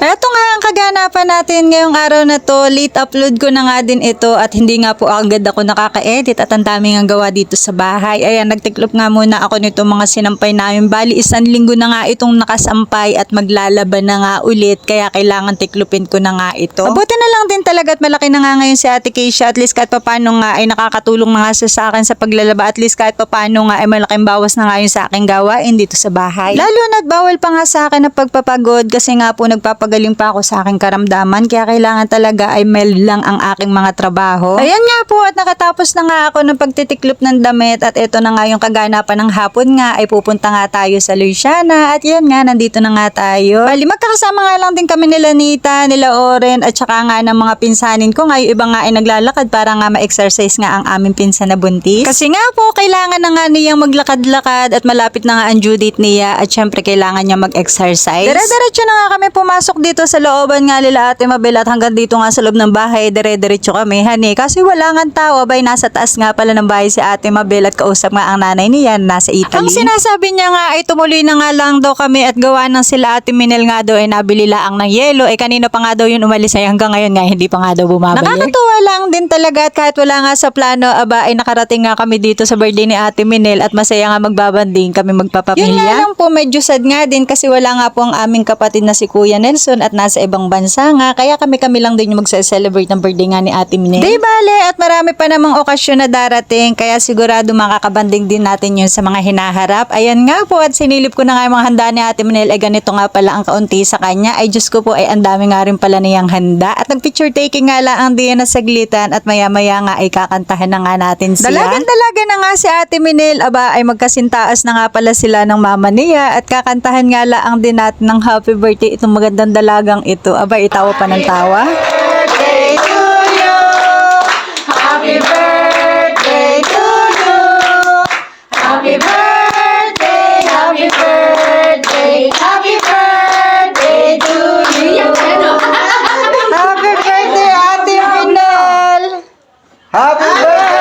Eto nga ang kaganapan natin ngayong araw na to. Late upload ko na nga din ito at hindi nga po agad ako nakaka-edit at ang daming ang gawa dito sa bahay. Ayan, nagtiklop nga muna ako nito mga sinampay namin. Bali, 1 linggo na nga itong nakasampay at maglalaban na nga ulit. Kaya kailangan tiklopin ko na nga ito. Mabuti na lang din talaga at malaki na nga ngayon si Ate Keisha. At least kahit papano nga ay nakakatulong na nga siya sa akin sa paglalaba. At least kahit papano nga ay malaking bawas na nga yun sa aking gawain dito sa bahay. Lalo na't bawal pa nga sa akin na pagpapagod kasi nga po nagpapagaling pa ako sa aking karamdaman. Kaya kailangan talaga ay mild lang ang aking mga trabaho. Ayan nga po at nakatapos na nga ako ng pagtitiklop ng damit at ito na nga yung kaganapan ng hapon nga ay pupunta nga tayo sa Luisiana at yan nga nandito na nga tayo. Bali magkakasama nga lang din kami nila Nita, nila Oren at saka nga ng mga pinsanin ko nga yung iba nga ay naglalakad para nga ma-exercise nga ang aming pinsan na buntis. Kasi nga po kailangan na nga niyang maglakad-lakad at malapit na nga ang due date niya at syempre kailangan niya mag-exercise. Dire-diretso na nga kami pumasok dito sa looban nga nila Ate Mabel at hanggang dito nga sa loob ng bahay dire-diretso kami hani kasi wala nga tao abay nasa taas nga pala ng bahay si Ate Mabel at kausap nga ang nanay niya nasa Italy. Ang sinasabi niya nga ay tumuloy na nga lang daw kami at gawa ng sila Ate Minel nga daw ay nabili laang ng yelo kanino pa nga daw yun umalis ay hanggang ngayon nga hindi pa nga daw bumabalik. Nakakatuwa lang din talaga at kahit wala nga sa plano aba ay nakarating nga kami dito sa birthday ni Ate Minel at masaya nga magbabanding kami magpapamilya. Yun nga lang po medyo sad nga din kasi wala nga po ang aming kapatid na si Kuya Nelson at nasa ibang bansa nga kaya kami lang din yung magse-celebrate ng birthday nga ni Ate Minel. Di bale at marami pa namang okasyon na darating kaya sigurado makakabanding din natin yun sa mga hinaharap. Ayan nga po at sinilip ko na nga yung mga handa ni Ate Minel ay ganito nga pala ang kaunti sa kanya ay Diyos ko po ay ang dami nga rin pala niyang handa at nag-picture taking nga lang ang diyan na saglitan at maya-maya nga ay kakantahan na nga natin siya. Dalagan-dalaga na nga si Ate Minel aba ay magkasintaas na nga pala sila ng mama niya at kakantahan nga lang din natin ng happy birthday itong magandang dalagang ito. Aba itawa pa ng tawa. Happy birthday to you. Happy birthday to you. Happy birthday, happy birthday, happy birthday to you. Happy birthday, Ate Minel. Happy birthday!